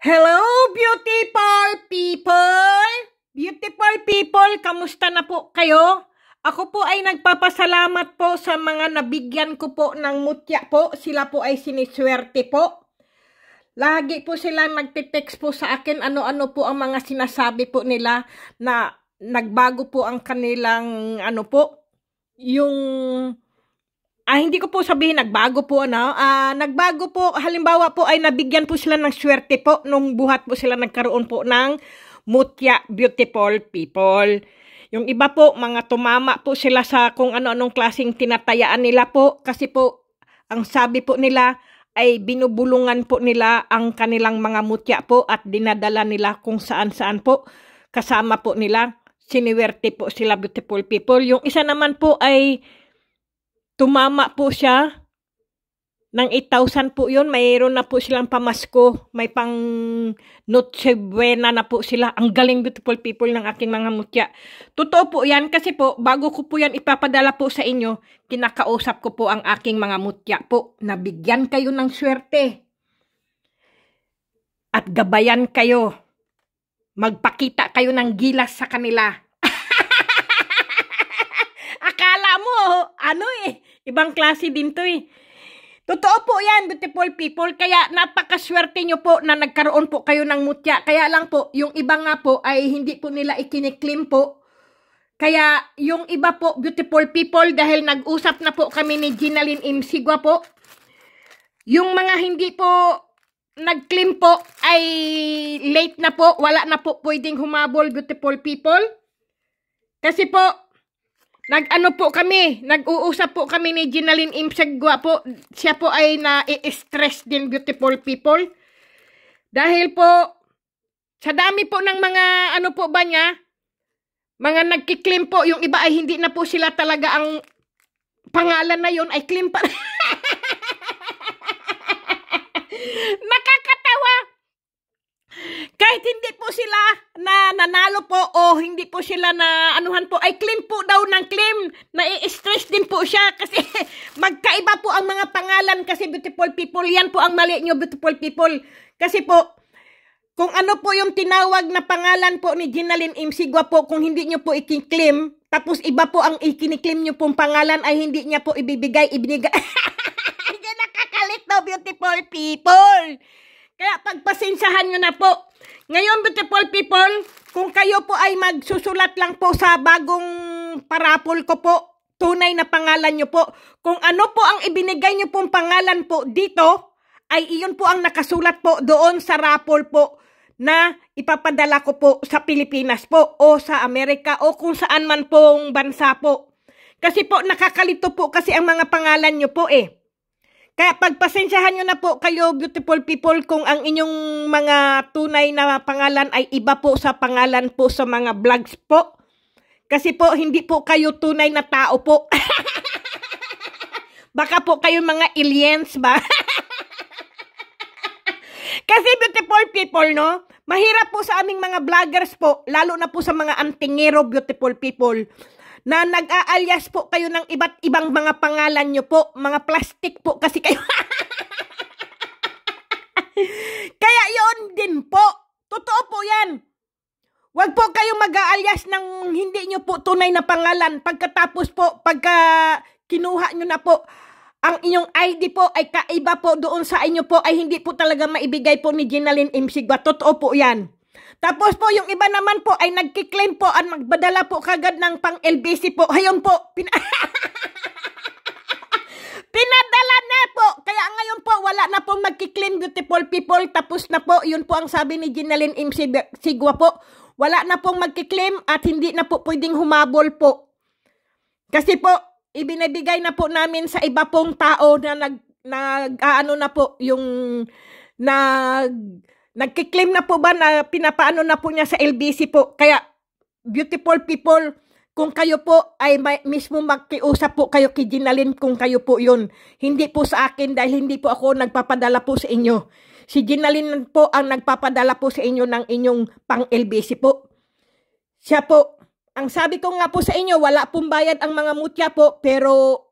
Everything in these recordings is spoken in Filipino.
Hello, beautiful people! Beautiful people, kamusta na po kayo? Ako po ay nagpapasalamat po sa mga nabigyan ko po ng mutya po. Sila po ay siniswerte po. Lagi po sila nagtitext po sa akin ano-ano po ang mga sinasabi po nila na nagbago po ang kanilang yung hindi ko po sabihin nagbago po nagbago po, halimbawa po ay nabigyan po sila ng swerte po nung buhat po sila nagkaroon po ng mutya, beautiful people. Yung iba po, mga tumama po sila sa kung ano-anong klaseng tinatayaan nila po kasi po ang sabi po nila ay binubulungan po nila ang kanilang mga mutya po at dinadala nila kung saan-saan po kasama po nila. Siniwerte po sila, beautiful people. Yung isa naman po ay tumama po siya ng 8,000 po yun. Mayroon na po silang pamasko. May pang Noche Buena na po sila. Ang galing, beautiful people, ng aking mga mutya. Totoo po yan kasi po, bago ko po yan ipapadala po sa inyo, kinakausap ko po ang aking mga mutya po. Nabigyan kayo ng swerte. At gabayan kayo. Magpakita kayo ng gilas sa kanila. Akala mo, ibang klase din to eh. Totoo po yan, beautiful people. Kaya napakaswerte nyo po na nagkaroon po kayo ng mutya. Kaya lang po, yung iba nga po ay hindi po nila ikiniklaim po. Kaya yung iba po, beautiful people, dahil nag-usap na po kami ni Ginaline Imsigua po, yung mga hindi po nag-claim po ay late na po. Wala na po pwedeng humabol, beautiful people. Kasi po, nag-uusap po kami ni Ginaline Imsigua po. Siya po ay na-stress din, beautiful people. Dahil po, sa dami po ng mga mga nagkiklaim po, yung iba ay hindi na po sila talaga ang pangalan na yun ay claim pa. Nakakatawa. Kahit hindi po sila na nanalo po o hindi po sila na anuhan po, ay claim po daw ng claim. Na-stress din po siya kasi magkaiba po ang mga pangalan kasi, beautiful people. Yan po ang mali nyo, beautiful people. Kasi po, kung ano po yung tinawag na pangalan po ni Ginaline Imsigua po, kung hindi nyo po i-claim, tapos iba po ang ikiniklaim nyo pong pangalan ay hindi niya po ibinigay. Nakakalit daw, beautiful people. Kaya pagpasensyahan nyo na po. Ngayon, beautiful people, kung kayo po ay magsusulat lang po sa bagong parapol ko po, tunay na pangalan nyo po. Kung ano po ang ibinigay nyo pong pangalan po dito, ay iyon po ang nakasulat po doon sa rapol po na ipapadala ko po sa Pilipinas po o sa Amerika o kung saan man pong bansa po. Kasi po nakakalito po kasi ang mga pangalan nyo po eh. Kaya pagpasensyahan nyo na po kayo, beautiful people, kung ang inyong mga tunay na pangalan ay iba po sa pangalan po sa mga vlogs po. Kasi po, hindi po kayo tunay na tao po. Baka po kayo mga aliens ba? Kasi beautiful people, no? Mahirap po sa aming mga vloggers po, lalo na po sa mga antingero, beautiful people, na nag-aalyas po kayo ng iba't ibang mga pangalan nyo po. Mga plastic po kasi kayo. Kaya yon din po. Totoo po yan. Huwag po kayong mag-aalyas ng hindi nyo po tunay na pangalan. Pagkatapos po, pagka kinuha nyo na po, ang inyong ID po ay kaiba po doon sa inyo po ay hindi po talaga maibigay po ni Ginaline Imsigua. Totoo po yan. Tapos po, yung iba naman po ay nagkiklaim po at magbadala po kagad ng pang LBC po. Hayon po, pinadala na po. Kaya ngayon po, wala na pong magkiklaim, beautiful people. Tapos na po, yun po ang sabi ni Ginaline Imsigua po. Wala na pong magkiklaim at hindi na po pwedeng humabol po. Kasi po, ibinibigay na po namin sa iba pong tao na na po, yung nagkiklaim na po ba na pinapaano na po niya sa LBC po. Kaya, beautiful people, kung kayo po ay mismo magkiusap po kayo kay Ginaline kung kayo po yun. Hindi po sa akin dahil hindi po ako nagpapadala po sa inyo. Si Ginaline po ang nagpapadala po sa inyo ng inyong pang LBC po. Siya po, ang sabi ko nga po sa inyo, wala pong bayad ang mga mutya po, pero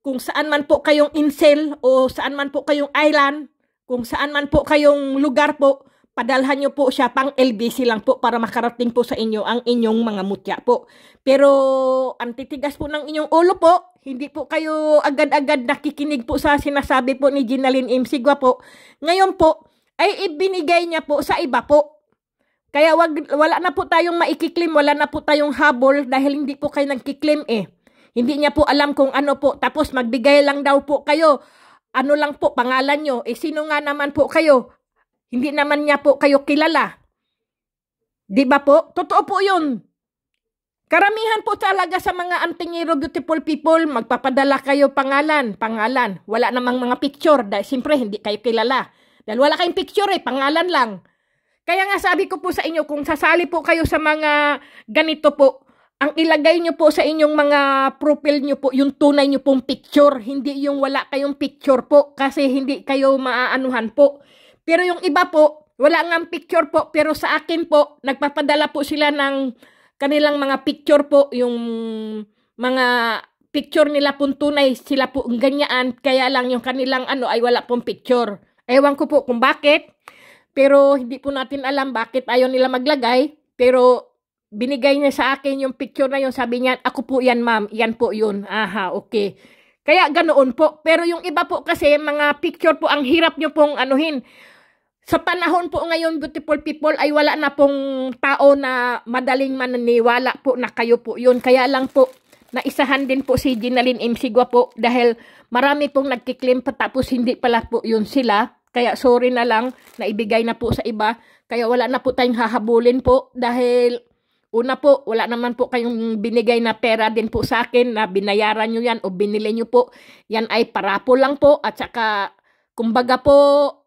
kung saan man po kayong incel o saan man po kayong island, kung saan man po kayong lugar po, padalhan nyo po siya pang LBC lang po para makarating po sa inyo ang inyong mga mutya po. Pero ang titigas po ng inyong ulo po, hindi po kayo agad-agad nakikinig po sa sinasabi po ni Ginaline M. Sigua po. Ngayon po, ay ibinigay niya po sa iba po. Kaya wala na po tayong maikiklim, wala na po tayong habol dahil hindi po kayo nagkiklim eh. Hindi niya po alam kung ano po, tapos magbigay lang daw po kayo. Ano lang po, pangalan nyo. Eh sino nga naman po kayo? Hindi naman niya po kayo kilala. Di ba po? Totoo po yun. Karamihan po talaga sa mga antingero beautiful people, magpapadala kayo pangalan. Wala namang mga picture. Dahil siyempre, hindi kayo kilala. Dahil wala kayong picture eh, pangalan lang. Kaya nga sabi ko po sa inyo, kung sasali po kayo sa mga ganito po, ang ilagay nyo po sa inyong mga profile nyo po, yung tunay nyo pong picture. Hindi yung wala kayong picture po kasi hindi kayo maaanuhan po. Pero yung iba po, wala nga picture po, pero sa akin po, nagpapadala po sila ng kanilang mga picture po, yung mga picture nila pong tunay, sila po ganyan, kaya lang yung kanilang ano ay wala pong picture. Ewan ko po kung bakit, pero hindi po natin alam bakit ayaw nila maglagay, pero binigay niya sa akin yung picture na yun, sabi niya, ako po yan ma'am, yan po yun, aha, okay. Kaya ganoon po, pero yung iba po kasi, mga picture po, ang hirap nyo pong anuhin. Sa panahon po ngayon, beautiful people, ay wala na pong tao na madaling mananiwala po na kayo po yun. Kaya lang po, naisahan din po si Ginaline M. Sigua po dahil marami pong nagkiklaim pa tapos hindi pala po yun sila. Kaya sorry na lang, naibigay na po sa iba. Kaya wala na po tayong hahabulin po dahil una po, wala naman po kayong binigay na pera din po sa akin na binayaran nyo yan o binili nyo po. Yan ay parapo lang po at saka kumbaga po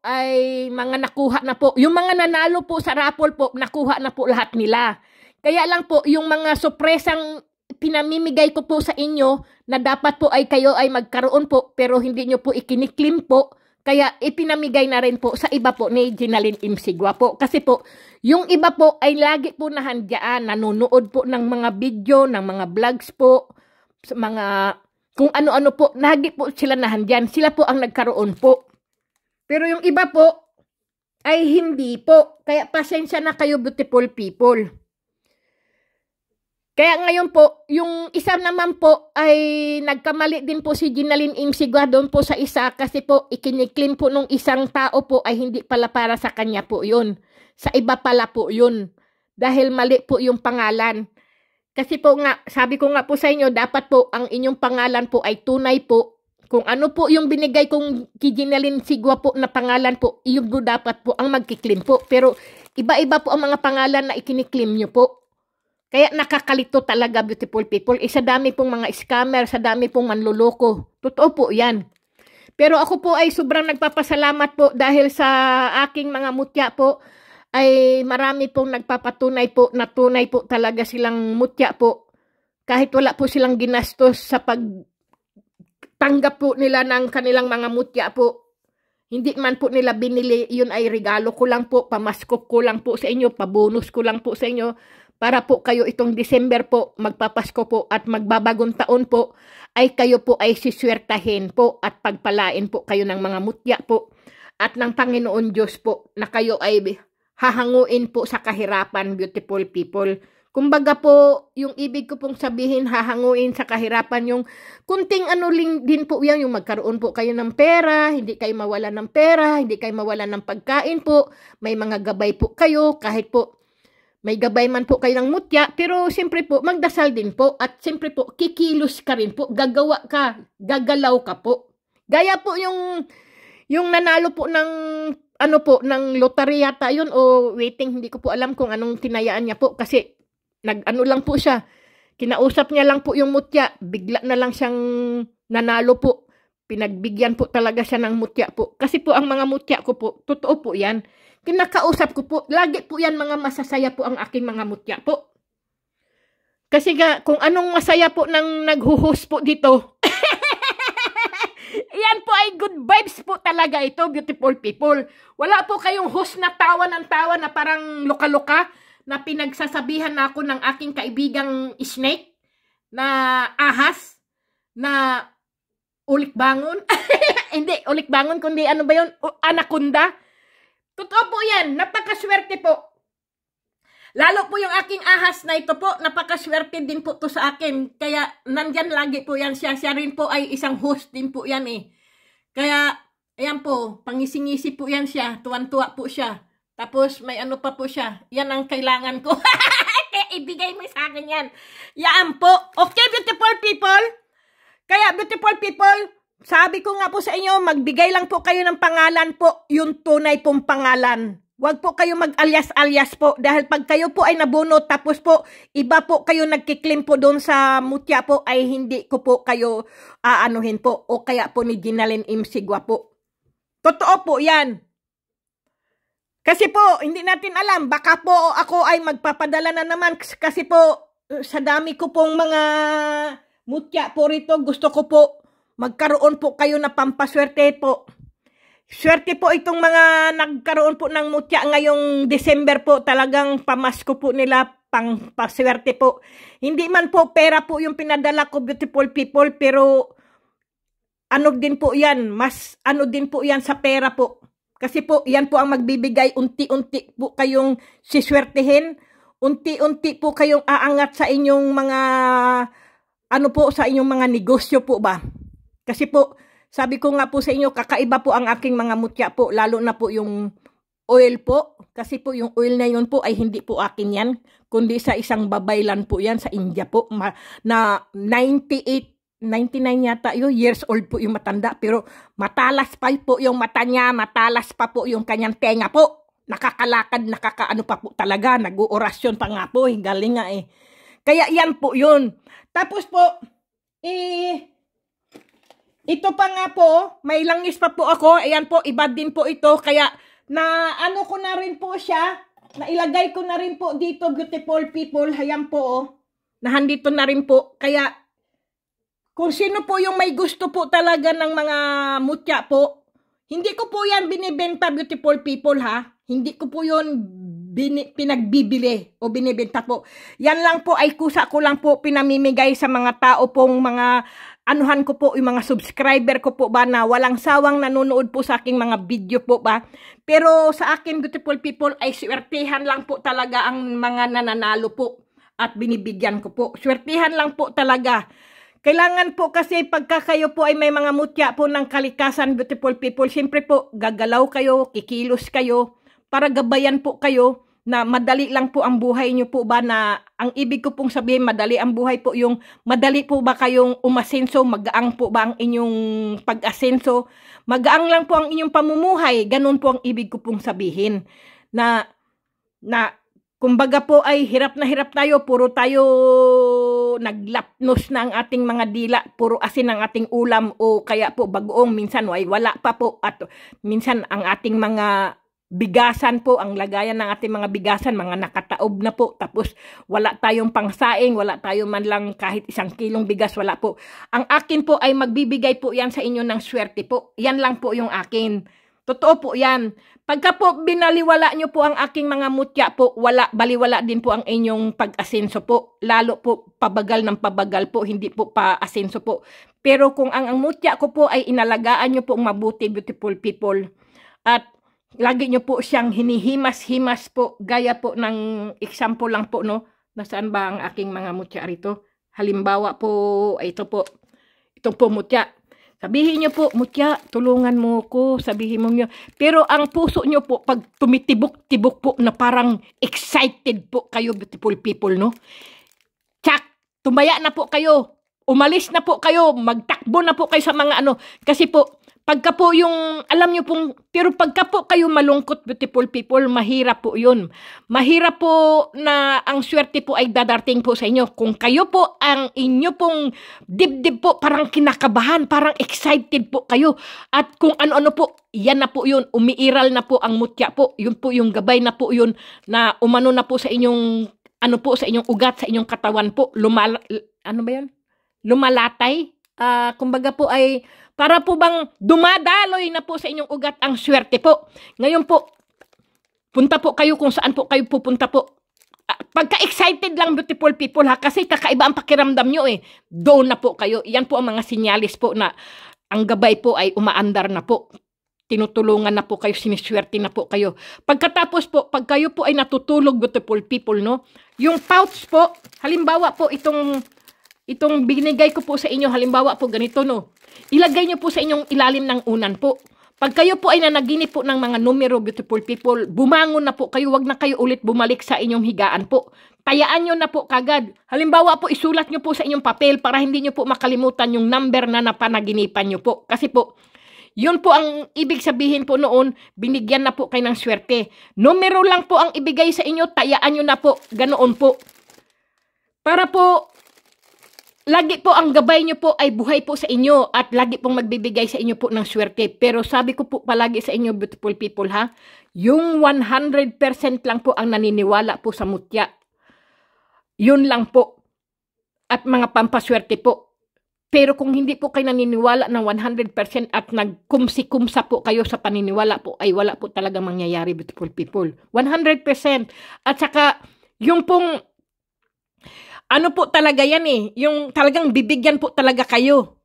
ay mga nakuha na po. Yung mga nanalo po sa raffle po, nakuha na po lahat nila. Kaya lang po, yung mga sorpresang pinamimigay ko po sa inyo na dapat po ay kayo ay magkaroon po pero hindi nyo po ikiniklim po. Kaya ipinamigay na rin po sa iba po ni Ginaline M. Sigua po. Kasi po, yung iba po ay lagi po nahandyan, nanonood po ng mga video, ng mga vlogs po, mga kung ano-ano po, lagi po sila nahandyan. Sila po ang nagkaroon po. Pero yung iba po ay hindi po. Kaya pasensya na kayo beautiful people. Kaya ngayon po, yung isa naman po ay nagkamali din po si Ginaline M. Sigua doon po sa isa kasi po ikiniklaim po nung isang tao po ay hindi pala para sa kanya po yun. Sa iba pala po yun. Dahil mali po yung pangalan. Kasi po nga, sabi ko nga po sa inyo, dapat po ang inyong pangalan po ay tunay po. Kung ano po yung binigay kong Ginaline Sigua po na pangalan po, yung dapat po ang magkiklaim po. Pero iba-iba po ang mga pangalan na ikiniklaim nyo po. Kaya nakakalito talaga beautiful people. Sa dami pong mga scammer, sa dami pong manluloko. Totoo po yan. Pero ako po ay sobrang nagpapasalamat po dahil sa aking mga mutya po ay marami pong nagpapatunay po na tunay po talaga silang mutya po. Kahit wala po silang ginastos sa tanggap po nila ng kanilang mga mutya po. Hindi man po nila binili, yun ay regalo ko lang po, pamasko ko lang po sa inyo, pabonus ko lang po sa inyo, para po kayo itong December po, magpapasko po at magbabagong taon po, ay kayo po ay siswertahin po at pagpalain po kayo ng mga mutya po at ng Panginoon Diyos po na kayo ay hahanguin po sa kahirapan, beautiful people. Kumbaga po, yung ibig ko pong sabihin, hahanguin sa kahirapan yung kunting ano din po yan, yung magkaroon po kayo ng pera, hindi kayo mawalan ng pera, hindi kayo mawalan ng pagkain po, may mga gabay po kayo, kahit po may gabay man po kayo ng mutya, pero siyempre po, magdasal din po, at siyempre po, kikilos ka rin po, gagawa ka, gagalaw ka po. Gaya po yung nanalo po ng ano po, ng lottery yata yun, o waiting, hindi ko po alam kung anong tinayaan niya po, kasi nag-ano lang po siya, kinausap niya lang po yung mutya, bigla na lang siyang nanalo po, pinagbigyan po talaga siya ng mutya po, kasi po ang mga mutya ko po, totoo po yan, kinakausap ko po, lagi po yan mga masasaya po ang aking mga mutya po, kasi nga, kung anong masaya po nang naghuhus po dito, yan po ay good vibes po talaga ito, beautiful people, wala po kayong host na tawa ng tawa na parang loka-loka, na pinagsasabihan na ako ng aking kaibigang snake na ahas na ulik bangon. Hindi, ulik bangon, kundi ano ba yun? Anaconda. Totoo po yan. yan, napakaswerte po. Lalo po yung aking ahas na ito po, napakaswerte din po to sa akin. Kaya nandyan lagi po yan siya. Siya rin po ay isang host din po yan eh. Kaya, ayan po, pangisingisi po yan siya. Tuwan-tuwa po siya. Tapos may ano pa po siya. Yan ang kailangan ko. Kaya ibigay mo sa akin yan. Yan po. Okay, beautiful people? Kaya beautiful people, sabi ko nga po sa inyo, magbigay lang po kayo ng pangalan po, yung tunay pong pangalan. Huwag po kayo mag-alias-alias po dahil pag kayo po ay nabunot tapos po iba po kayo nagkiklim po doon sa mutya po ay hindi ko po kayo aanuhin po o kaya po ni Ginalyn M. Sigua po. Totoo po yan. Kasi po hindi natin alam baka po ako ay magpapadala na naman kasi po sa dami ko pong mga mutya po rito gusto ko po magkaroon po kayo na pampaswerte po. Swerte po itong mga nagkaroon po ng mutya ngayong December po. Talagang pamasko po nila pang paswerte po. Hindi man po pera po yung pinadala ko, beautiful people. Pero ano din po yan. Mas ano din po yan sa pera po. Kasi po yan po ang magbibigay. Unti-unti po kayong siswertehin. Unti-unti po kayong aangat sa inyong mga ano po sa inyong mga negosyo po ba. Kasi po sabi ko nga po sa inyo, kakaiba po ang aking mga mutya po, lalo na po yung oil po. Kasi po yung oil na yun po ay hindi po akin yan, kundi sa isang babaylan po yan sa India po. Na 98, 99 yata yun, years old po yung matanda. Pero matalas pa po yung mata niya, matalas pa po yung kanyang tenga po. Nakakalakad, nakakaano pa po talaga, nag-uorasyon pa nga po, galing nga eh. Kaya yan po yun. Tapos po, ito pa nga po, may langis pa po ako. Ayan po, iba din po ito. Kaya, na ano ko na rin po siya. Nailagay ko na rin po dito, beautiful people. Ayan po, oh. Nahandito na rin po. Kaya, kung sino po yung may gusto po talaga ng mga mutya po, hindi ko po yan binibenta, beautiful people, ha. Hindi ko po yun pinagbibili o binibenta po. Yan lang po ay kusa ko lang po pinamimigay sa mga tao pong mga anuhan ko po, yung mga subscriber ko po ba na walang sawang nanonood po sa aking mga video po ba. Pero sa akin, beautiful people, ay swertihan lang po talaga ang mga nananalo po at binibigyan ko po. Swertihan lang po talaga. Kailangan po kasi pagka kayo po ay may mga mutya po ng kalikasan, beautiful people, siyempre po gagalaw kayo, kikilos kayo, para gabayan po kayo na madali lang po ang buhay nyo po ba na ang ibig ko pong sabihin madali ang buhay po yung madali po ba kayong umasenso, magaang po ba ang inyong pag-asenso, magaang lang po ang inyong pamumuhay, ganun po ang ibig ko pong sabihin na kumbaga po ay hirap na hirap tayo, puro tayo naglapnos na ang ating mga dila, puro asin ang ating ulam o kaya po bagoong minsan ay wala pa po at minsan ang ating mga bigasan po, ang lagayan ng ating mga bigasan, mga nakataob na po, tapos wala tayong pangsaing, wala tayong man lang kahit 1 kilong bigas, wala po. Ang akin po ay magbibigay po yan sa inyo ng swerte po. Yan lang po yung akin. Totoo po yan. Pagka po binaliwala nyo po ang aking mga mutya po, baliwala din po ang inyong pag-asenso po. Lalo po pabagal ng pabagal po, hindi po pa-asenso po. Pero kung ang mutya ko po ay inalagaan nyo po mabuti, beautiful people, at lagi nyo po siyang hinihimas-himas po, gaya po ng example lang po, no? Nasaan ba ang aking mga mutya rito? Halimbawa po, ito po. Ito po mutya. Sabihin nyo po, mutya, tulungan mo ko. Sabihin mo nyo. Pero ang puso nyo po, pag tumitibok-tibok po na parang excited po kayo, beautiful people, no? Tsak, tumaya na po kayo. Umalis na po kayo. Magtakbo na po kayo sa mga ano. Kasi po, pagka po yung, alam nyo pong, pero pagka po kayo malungkot, beautiful people, mahirap po yun. Mahirap po na ang swerte po ay dadating po sa inyo. Kung kayo po, ang inyo pong dibdib po, parang kinakabahan, parang excited po kayo. At kung ano-ano po, yan na po yun. Umiiral na po ang mutya po. Yun po yung gabay na po yun na umano na po sa inyong, ano po, sa inyong ugat, sa inyong katawan po. Ano ba yun? Lumalatay. Kumbaga po ay, para po bang dumadaloy na po sa inyong ugat ang swerte po. Ngayon po, punta po kayo kung saan po kayo pupunta po. Pagka-excited lang, beautiful people, ha, kasi kakaiba ang pakiramdam nyo eh. Doon na po kayo. Yan po ang mga sinyalis po na ang gabay po ay umaandar na po. tinutulungan na po kayo, siniswerte na po kayo. Pagkatapos po, pag kayo po ay natutulog, beautiful people, no? Yung pouch po, halimbawa po itong binigay ko po sa inyo, halimbawa po ganito, no? Ilagay nyo po sa inyong ilalim ng unan po. Pag kayo po ay nanaginip po ng mga numero, beautiful people, bumangon na po kayo, wag na kayo ulit bumalik sa inyong higaan po. Tayaan nyo na po kagad. Halimbawa po, isulat nyo po sa inyong papel para hindi nyo po makalimutan yung number na napanaginipan nyo po. Kasi po, yun po ang ibig sabihin po noon, binigyan na po kayo ng swerte. Numero lang po ang ibigay sa inyo, tayaan nyo na po, ganoon po. Para po, lagi po ang gabay nyo po ay buhay po sa inyo at lagi pong magbibigay sa inyo po ng swerte. Pero sabi ko po palagi sa inyo, beautiful people, ha? Yung 100% lang po ang naniniwala po sa mutya. Yun lang po. At mga pampaswerte po. Pero kung hindi po kayo naniniwala ng 100% at nagkumsi-kumsa po kayo sa paniniwala po, ay wala po talaga mangyayari, beautiful people. 100%. At saka, yung pong, ano po talaga yan eh, yung talagang bibigyan po talaga kayo.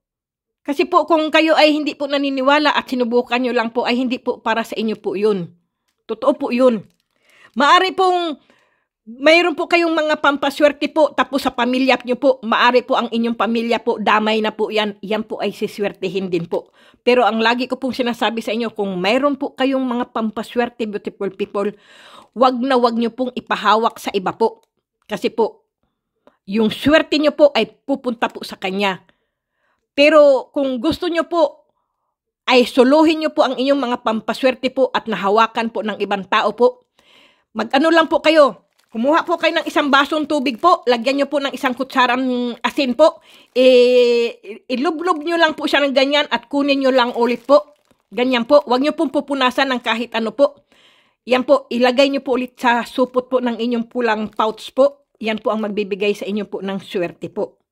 Kasi po kung kayo ay hindi po naniniwala at sinubukan nyo lang po, ay hindi po para sa inyo po yun. Totoo po yun. Maari pong, mayroon po kayong mga pampaswerte po, tapos sa pamilya nyo po, maari po ang inyong pamilya po, damay na po yan, yan po ay siswertehin din po. Pero ang lagi ko pong sinasabi sa inyo, kung mayroon po kayong mga pampaswerte, beautiful people, wag na wag nyo pong ipahawak sa iba po. Kasi po, yung swerte nyo po ay pupunta po sa kanya. Pero kung gusto nyo po, ay suluhin nyo po ang inyong mga pampaswerte po at nahawakan po ng ibang tao po. Mag-ano lang po kayo, kumuha po kayo ng isang basong tubig po, lagyan nyo po ng isang kutsarang asin po, ilublob nyo lang po siya ng ganyan at kunin nyo lang ulit po. Ganyan po, huwag nyo pong pupunasan ng kahit ano po. Yan po, ilagay nyo po ulit sa supot po ng inyong pulang pouch po. Yan po ang magbibigay sa inyo po ng swerte po.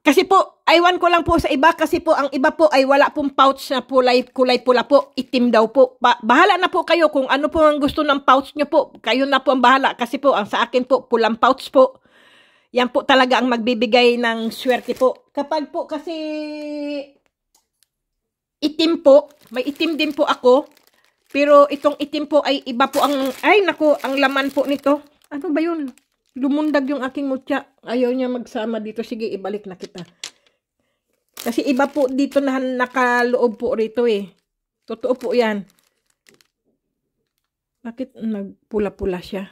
Kasi po, aywan ko lang po sa iba kasi po ang iba po ay wala pong pouch na kulay pula po, itim daw po. Bahala na po kayo kung ano po ang gusto ng pouch nyo po. Kayo na po ang bahala kasi po ang sa akin po, pulang pouch po. Yan po talaga ang magbibigay ng swerte po. Kapag po kasi itim po, may itim din po ako. Pero itong itim po ay iba po ang, ay nako, ang laman po nito. Ano ba yun? Lumundag yung aking mutya. Ayaw niya magsama dito. Sige, ibalik na kita. Kasi iba po dito na nakaloob po rito eh. Totoo po yan. Bakit nagpula-pula siya?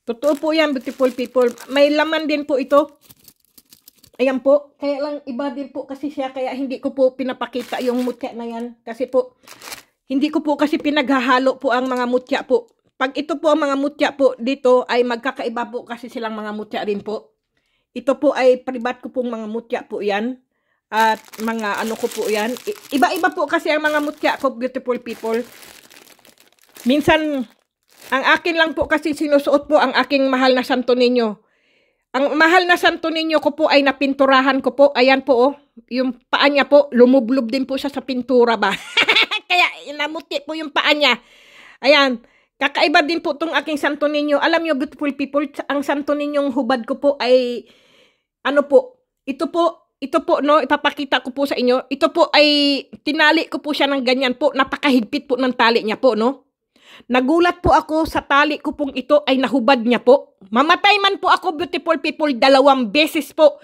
Totoo po yan, beautiful people. May laman din po ito. Ayan po. Kaya lang iba din po kasi siya. Kaya hindi ko po pinapakita yung mutya na yan. Kasi po, hindi ko po kasi pinaghahalo po ang mga mutya po. Pag ito po ang mga mutya po dito ay magkakaiba po kasi silang mga mutya rin po. Ito po ay privat ko pong mga mutya po yan. At mga ano ko po yan. Iba-iba po kasi ang mga mutya ko, beautiful people. Minsan, ang akin lang po kasi sinusuot po ang aking mahal na Santo Niño. Ang mahal na Santo Niño ko po ay napinturahan ko po. Ayan po oh. Yung paa niya po, lumublob din po siya sa pintura ba. Kaya namuti po yung paa niya. Ayan. Kakaiba din po itong aking Santo Niño. Alam nyo, beautiful people, ang Santo Niñong hubad ko po ay, ano po, ito po, no, ipapakita ko po sa inyo. Ito po ay, tinali ko po siya ng ganyan po. Napakahigpit po ng tali niya po, no. Nagulat po ako sa tali ko pong ito ay nahubad niya po. Mamatay man po ako, beautiful people, 2 beses po.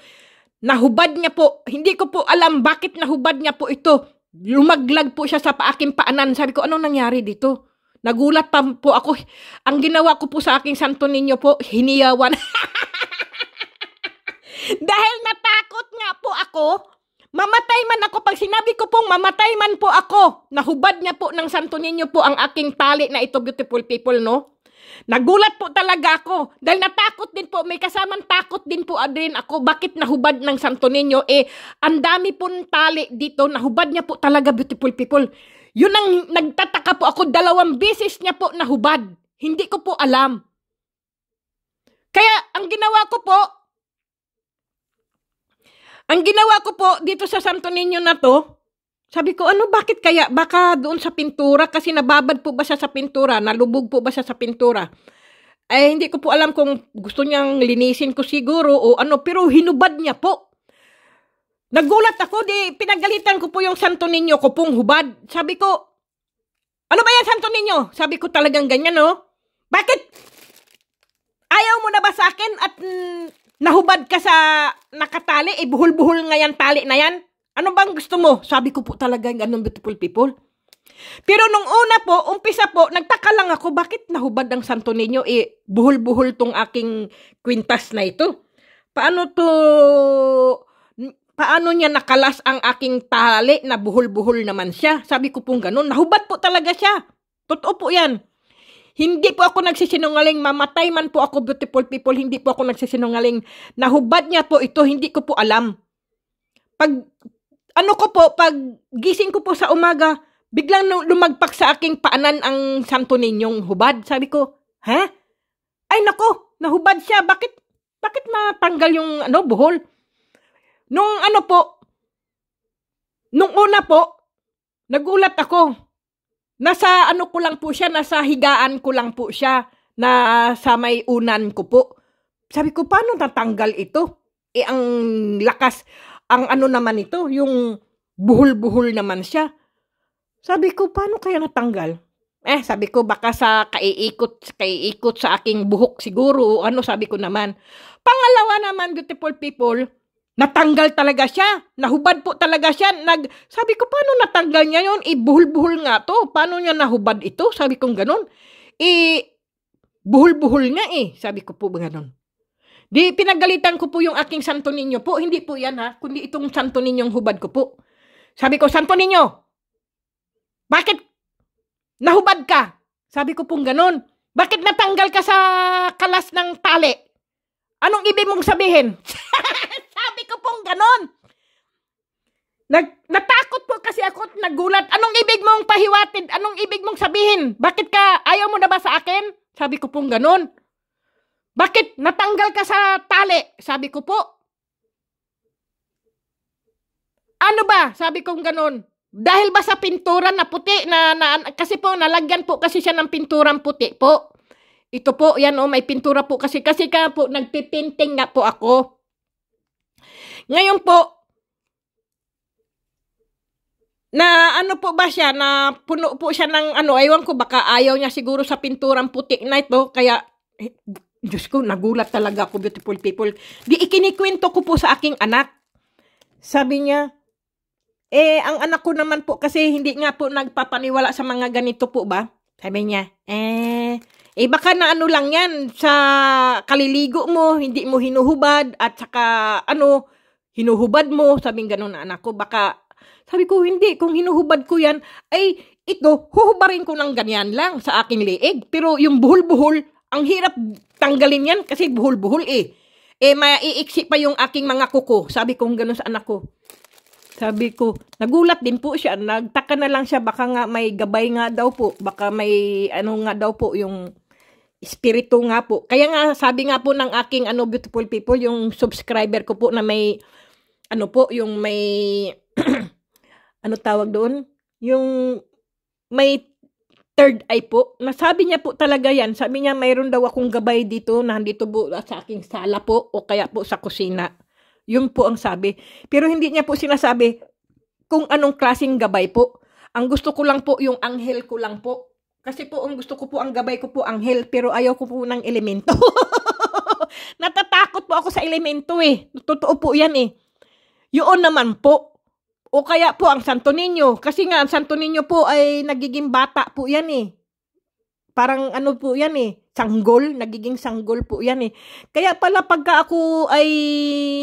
Nahubad niya po. Hindi ko po alam bakit nahubad niya po ito. Lumaglag po siya sa aking paanan. Sabi ko, anong nangyari dito? Nagulat pa po ako. Ang ginawa ko po sa aking Santo Niño po, hiniyawan. Dahil natakot nga po ako, mamatay man ako. Pag sinabi ko pong mamatay man po ako, nahubad niya po ng Santo Niño po ang aking tali na ito, beautiful people, no? Nagulat po talaga ako. Dahil natakot din po, may kasamang takot din po din ako. Bakit nahubad ng Santo Niño? Ang dami pong tali dito, nahubad niya po talaga, beautiful people. Yun ang nagtataka po ako, 2 beses niya po nahubad. Hindi ko po alam. Kaya ang ginawa ko po dito sa Santo Niño na to, sabi ko, ano, bakit kaya? Baka doon sa pintura, kasi nababad po ba siya sa pintura? Nalubog po ba siya sa pintura? Hindi ko po alam kung gusto niyang linisin ko siguro o ano, pero hinubad niya po. Nagulat ako, di pinagalitan ko po yung Santo Niño ko pong hubad. Sabi ko, ano ba yan Santo Niño? Sabi ko talagang ganyan, no? Bakit? Ayaw mo na ba sa akin at nahubad ka sa nakatali? Buhol-buhol nga yan, tali na yan. Ano bang gusto mo? Sabi ko po talagang ganun, beautiful people. Pero nung una po, umpisa po, nagtaka lang ako, bakit nahubad ang Santo Niño? Buhol-buhol tong aking kwintas na ito. Paano niya nakalas ang aking tali na buhol-buhol naman siya? Sabi ko pong ganun. Nahubad po talaga siya. Totoo po yan. Hindi po ako nagsisinungaling. Mamatay man po ako, beautiful people. Hindi po ako nagsisinungaling. Nahubad niya po ito. Hindi ko po alam. Pag gising ko po sa umaga, biglang lumagpak sa aking paanan ang Santo Niñong hubad. Sabi ko, ha? Ay nako, nahubad siya. Bakit matanggal yung buhol? Nung una po, nagulat ako. Nasa ko lang po siya, nasa higaan ko lang po siya, na sa may unan ko po. Sabi ko, paano natanggal ito? Ang lakas, ang naman ito, yung buhol-buhol naman siya. Sabi ko, paano kaya natanggal? Sabi ko, baka sa kaiikot sa aking buhok siguro, sabi ko naman. Pangalawa naman, beautiful people, natanggal talaga siya. Nahubad po talaga siya. Sabi ko, paano natanggal niya yun? Buhol-buhol nga to. Paano niya nahubad ito? Sabi ko ganun. Buhol-buhol nga Sabi ko po ganun. Di pinagalitan ko po yung aking Santo Niño po. Hindi po yan kundi itong Santo Niñong hubad ko po. Sabi ko, Santo Niño, bakit nahubad ka? Sabi ko pong ganun. Bakit natanggal ka sa kalas ng tali? Anong ibig mong sabihin? Sabi ko pong ganon. Natakot po kasi ako at nagulat. Anong ibig mong pahiwatin? Anong ibig mong sabihin? Bakit ka, ayaw mo na ba sa akin? Sabi ko pong ganon. Bakit natanggal ka sa tali? Sabi ko po. Ano ba? Sabi kong ganon. Dahil ba sa pintura na puti? Kasi po, nalagyan po kasi siya ng pinturang puti po. Ito po, yan may pintura po kasi. Kasi ka po, nagpipinting nga po ako. Ngayon po, na po ba siya, na puno po siya ng aywan ko, baka ayaw niya siguro sa pinturang puti na ito. Kaya, Diyos ko, nagulat talaga ako, beautiful people. Di ikinikwento ko po sa aking anak. Sabi niya, ang anak ko naman po kasi hindi nga po nagpapaniwala sa mga ganito po ba? Sabi niya, baka na lang yan sa kaliligo mo, hindi mo hinuhubad at saka hinuhubad mo, sabing ganun na anak ko. Baka, sabi ko, hindi, kung hinuhubad ko yan, ito, huhubarin ko ng ganyan lang sa aking liig. Pero yung buhol-buhol, ang hirap tanggalin yan kasi buhol-buhol maiiksi pa yung aking mga kuko. Sabi ko ganun sa anak ko. Sabi ko, nagulat din po siya. Nagtaka na lang siya, baka nga may gabay nga daw po. Baka may nga daw po yung espiritu nga po. Kaya nga, sabi nga po ng aking beautiful people, yung subscriber ko po na may, yung may, tawag doon? Yung may third eye po. Nasabi niya po talaga yan. Sabi niya, mayroon daw akong gabay dito, na dito po sa aking sala po, o kaya po sa kusina. Yun po ang sabi. Pero hindi niya po sinasabi kung anong klaseng gabay po. Ang gusto ko lang po, yung anghel ko lang po. Kasi po, ang gusto ko po, ang gabay ko po, anghel. Pero ayaw ko po ng elemento. Natatakot po ako sa elemento Totoo po yan Yun naman po. O kaya po, ang Santo Niño. Kasi nga, ang Santo Niño po ay nagiging bata po yan Parang po yan sanggol, nagiging sanggol po yan Kaya pala pagka ako ay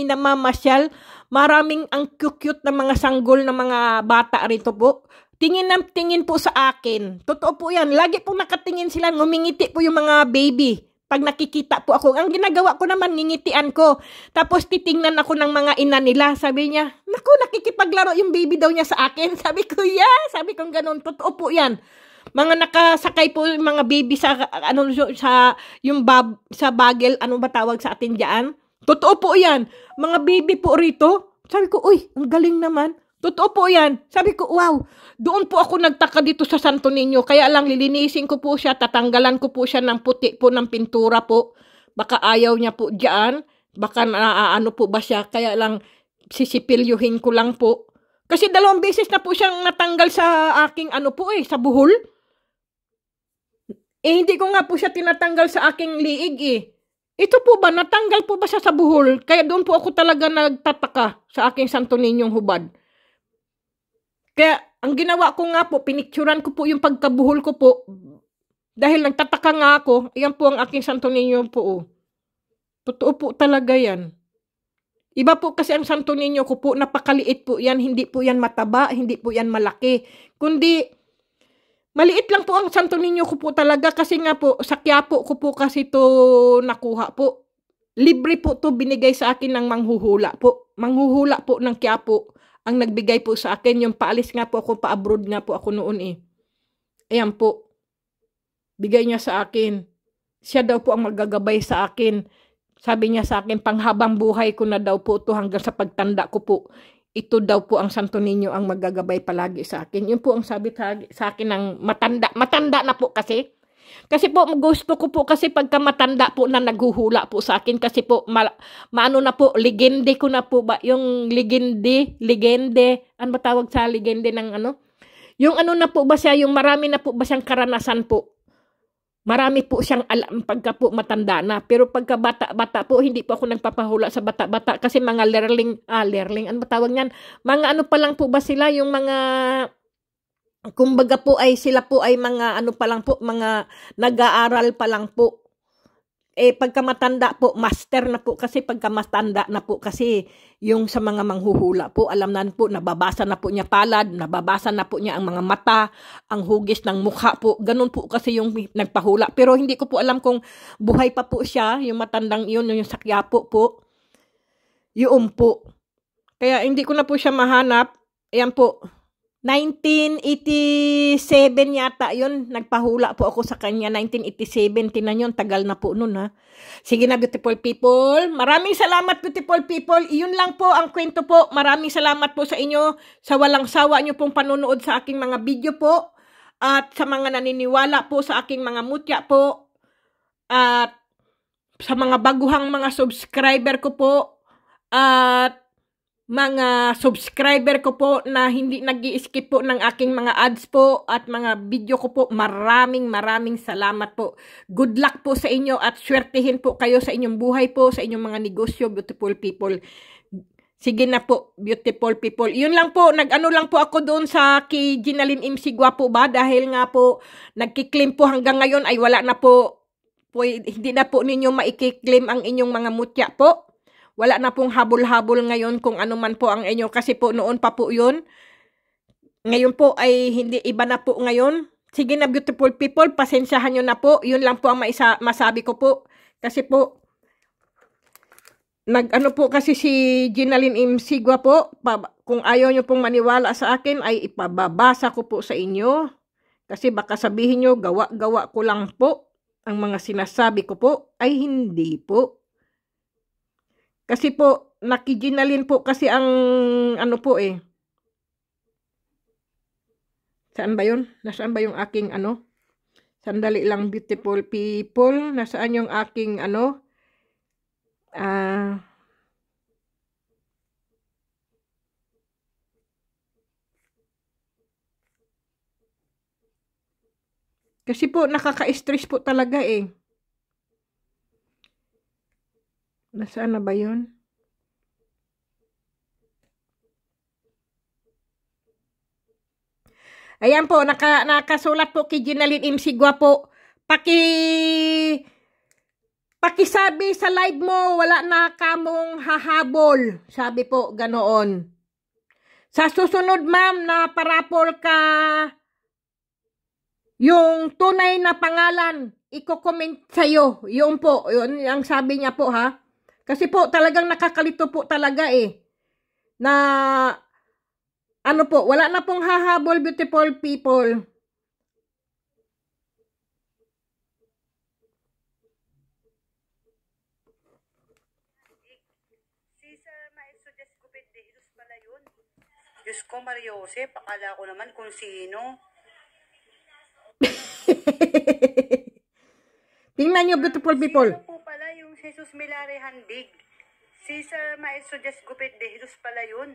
namamasyal, maraming ang cute na mga sanggol na mga bata rito po. Tingin po sa akin. Totoo po yan. Lagi po nakatingin sila, ngumingiti po yung mga baby. Pag nakikita po ako, ang ginagawa ko naman, ngingitian ko. Tapos titingnan ako ng mga ina nila. Sabi niya, naku, nakikipaglaro yung baby daw niya sa akin. Sabi ko, sabi ko ganun. Totoo po yan. Mga nakasakay po yung mga baby sa sa bagel, ba tawag sa atin diyan? Totoo po 'yan. Mga baby po rito. Sabi ko, uy, ang galing naman. Totoo po 'yan. Sabi ko, wow. Doon po ako nagtaka dito sa Santo Niño. Kaya lang lilinisin ko po siya, tatanggalan ko po siya ng puti po ng pintura po. Baka ayaw niya po diyan. Baka po ba siya. Kaya lang sisipilyuhin ko lang po. Kasi 2 beses na po siyang natanggal sa aking sa buhol. Hindi ko nga po siya tinatanggal sa aking liig Ito po ba, natanggal po ba siya sa buhol? Kaya doon po ako talaga nagtataka sa aking Santo Niñong hubad. Kaya ang ginawa ko nga po, pinicturan ko po yung pagkabuhol ko po. Dahil nagtataka nga ako, yan po ang aking Santo Niño po. Totoo po talaga yan. Iba po kasi ang Santo Niño ko po, napakaliit po yan, hindi po yan mataba, hindi po yan malaki. Kundi, maliit lang po ang Santo Niño ko po talaga kasi nga po, sa Quiapo ko po kasi to nakuha po. Libre po to binigay sa akin ng manghuhula po. Manghuhula po ng Quiapo ang nagbigay po sa akin. Yung paalis nga po ako, pa-abroad nga po ako noon Ayan po. Bigay niya sa akin. Siya daw po ang magagabay sa akin. Sabi niya sa akin, panghabang buhay ko na daw po ito hanggang sa pagtanda ko po. Ito daw po ang Santo Niño ang magagabay palagi sa akin. Yun po ang sabi sa akin ng matanda. Matanda na po kasi. Kasi po, gusto ko po kasi pagka matanda po na naghuhula po sa akin. Kasi po, maano na po, legende ko na po ba? Yung legende. Ano ba tawag sa legende ng ano? Yung ano na po ba siya, yung marami na po ba siyang karanasan po? Marami po siyang alam pagka po matanda na. Pero pagka bata-bata po, hindi po ako nagpapahula sa bata-bata. Kasi mga lerling, ano ba tawag niyan? Mga ano pa lang po ba sila? Yung mga, kumbaga po ay sila po ay mga ano pa lang po, mga nag-aaral pa lang po. Pagka matanda po, master na po kasi pagka matanda na po kasi yung sa mga manghuhula po, alam na po, nababasa na po niya palad, nababasa na po niya ang mga mata, ang hugis ng mukha po, ganun po kasi yung nagpahula. Pero hindi ko po alam kung buhay pa po siya, yung matandang yun, yung sa Quiapo po, yun po. Kaya hindi ko na po siya mahanap, ayan po. 1987 yata yun. Nagpahula po ako sa kanya. 1987. Tinan yun. Tagal na po nun Sige na, beautiful people. Maraming salamat, beautiful people. Iyon lang po ang kwento po. Maraming salamat po sa inyo. Sa walang sawa nyo pong panunood sa aking mga video po. At sa mga naniniwala po sa aking mga mutya po. At sa mga baguhang mga subscriber ko po. At mga subscriber ko po na hindi nag-i-skip po ng aking mga ads po at mga video ko po, maraming salamat po. Good luck po sa inyo at swertihin po kayo sa inyong buhay po, sa inyong mga negosyo, beautiful people. Sige na po, beautiful people. Yun lang po, nag-ano lang po ako doon sa kay Ginaline M. Sigua po ba? Dahil nga po, nagkiklaim po hanggang ngayon ay wala na po, hindi na po ninyo maikiklaim ang inyong mga mutya po. Wala na pong habol-habol ngayon kung ano man po ang inyo. Kasi po noon pa po yun. Ngayon po ay hindi iba na po ngayon. Sige na, beautiful people, pasensyahan nyo na po. Yun lang po ang masabi ko po. Kasi po, nag-ano po kasi si Ginaline M. Sigua po. Kung ayaw nyo pong maniwala sa akin, ay ipababasa ko po sa inyo. Kasi baka sabihin nyo, gawa-gawa ko lang po. Ang mga sinasabi ko po ay hindi po. Kasi po, nakijinalin po kasi ang ano po Saan ba yun? Nasaan ba yung aking ano? Sandali lang, beautiful people. Nasaan yung aking ano? Kasi po, nakaka-stress po talaga Nasaan na ba yun? Ayan po, nakasulat po kay Ginaline M. Sigua po. Pakisabi sa live mo, wala na kamong hahabol. Sabi po, ganoon. Sa susunod, ma'am, na parapol ka yung tunay na pangalan, i-comment sa'yo. Yun po, yun ang sabi niya po Kasi po, talagang nakakalito po talaga na, ano po, wala na pong hahabol, beautiful people. Suggest ko de Jesus pala yun. Diyos ko, Maria Jose, akala ko naman kung sino. Tingnan nyo, beautiful people. Sino po pala yung Jesus Milare Handig? Si Si Sir Maestro Just Gupit de Jesus pala yun.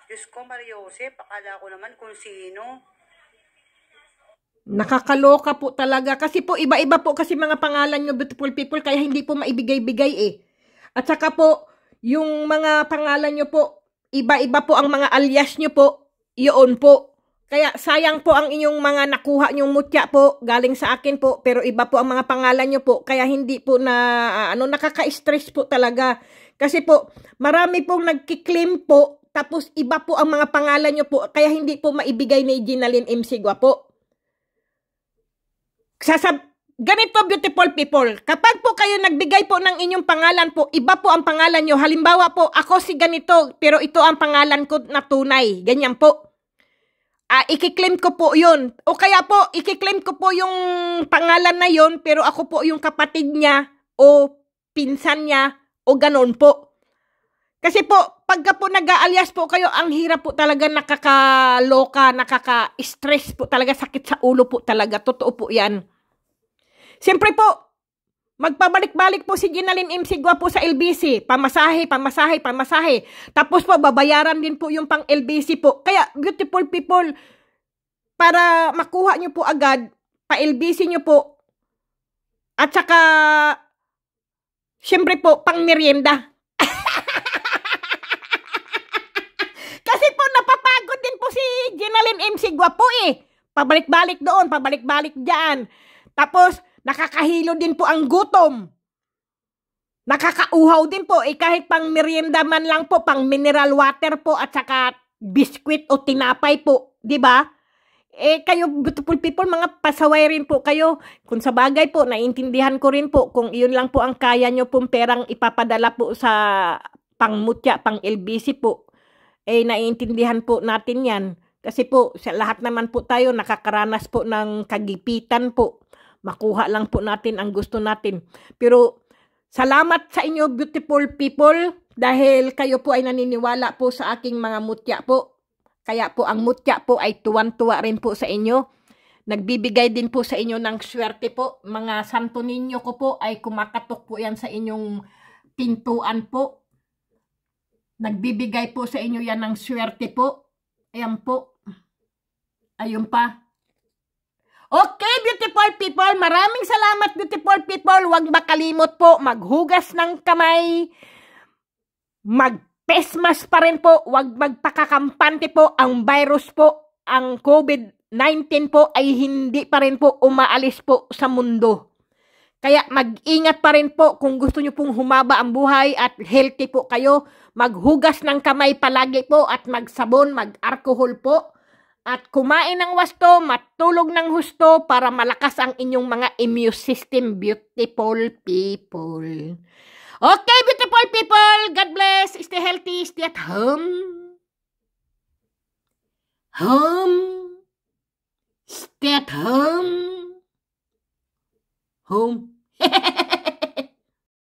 Diyos ko, Maria Jose, akala ko naman kung sino. Nakakaloka po talaga. Kasi po, iba-iba po kasi mga pangalan nyo, beautiful people, kaya hindi po maibigay-bigay eh. At saka po, yung mga pangalan nyo po, iba-iba po ang mga alias nyo po, iyon po. Kaya sayang po ang inyong mga nakuha nyong mutya po, galing sa akin po, pero iba po ang mga pangalan nyo po, kaya hindi po na, nakaka-stress po talaga. Kasi po, marami pong nagkiklaim po, tapos iba po ang mga pangalan nyo po, kaya hindi po maibigay ni Ginaline M. Sigua po. Ganito, beautiful people, kapag po kayo nagbigay po ng inyong pangalan po, iba po ang pangalan nyo. Halimbawa po, ako si ganito, pero ito ang pangalan ko na tunay. Ganyan po. Ikiklaim ko po yun. O kaya po, ikiklaim ko po yung pangalan na yun, pero ako po yung kapatid niya, o pinsan niya, o ganon po. Kasi po, pagka po nag-aalias po kayo, ang hirap po talaga, nakakaloka, nakaka-stress po talaga, sakit sa ulo po talaga. Totoo po yan. Siyempre po, magpabalik-balik po si Ginaline M. Sigua po sa LBC. Pamasahe. Tapos po, babayaran din po yung pang LBC po. Kaya, beautiful people, para makuha nyo po agad, pa-LBC nyo po, at saka, siyempre po, pang merienda. Kasi po, napapagod din po si Ginaline M. Sigua po eh. Pabalik-balik doon, pabalik-balik dyan. Tapos, nakakahilo din po ang gutom. Nakakauhaw din po. Kahit pang merienda man lang po, pang mineral water po, at saka biskwit o tinapay po. Diba? Kayo, beautiful people, mga pasaway rin po kayo. Kung sa bagay po, naiintindihan ko rin po, kung iyon lang po ang kaya nyo pong perang ipapadala po sa pangmutya, pang LBC po. Naiintindihan po natin yan. Kasi po, sa lahat naman po tayo, nakakaranas po ng kagipitan po. Makuha lang po natin ang gusto natin. Pero, salamat sa inyo, beautiful people, dahil kayo po ay naniniwala po sa aking mga mutya po. Kaya po, ang mutya po ay tuwan-tuwa rin po sa inyo. Nagbibigay din po sa inyo ng swerte po. Mga santo ninyo ko po ay kumakatok po yan sa inyong pintuan po. Nagbibigay po sa inyo yan ng swerte po. Ayan po. Ayun pa. Okay, beautiful people. Maraming salamat, beautiful people. Huwag makalimot po. Maghugas ng kamay. Mag-pesmas pa rin po. Huwag magpakakampante po. Ang virus po, ang COVID-19 po ay hindi pa rin po umaalis po sa mundo. Kaya mag-ingat pa rin po kung gusto nyo pong humaba ang buhay at healthy po kayo. Maghugas ng kamay palagi po at magsabon, mag-alcohol po. At kumain ng wasto, matulog ng husto para malakas ang inyong mga immune system, beautiful people. Okay, beautiful people. God bless. Stay healthy. Stay at home. Stay at home. Home.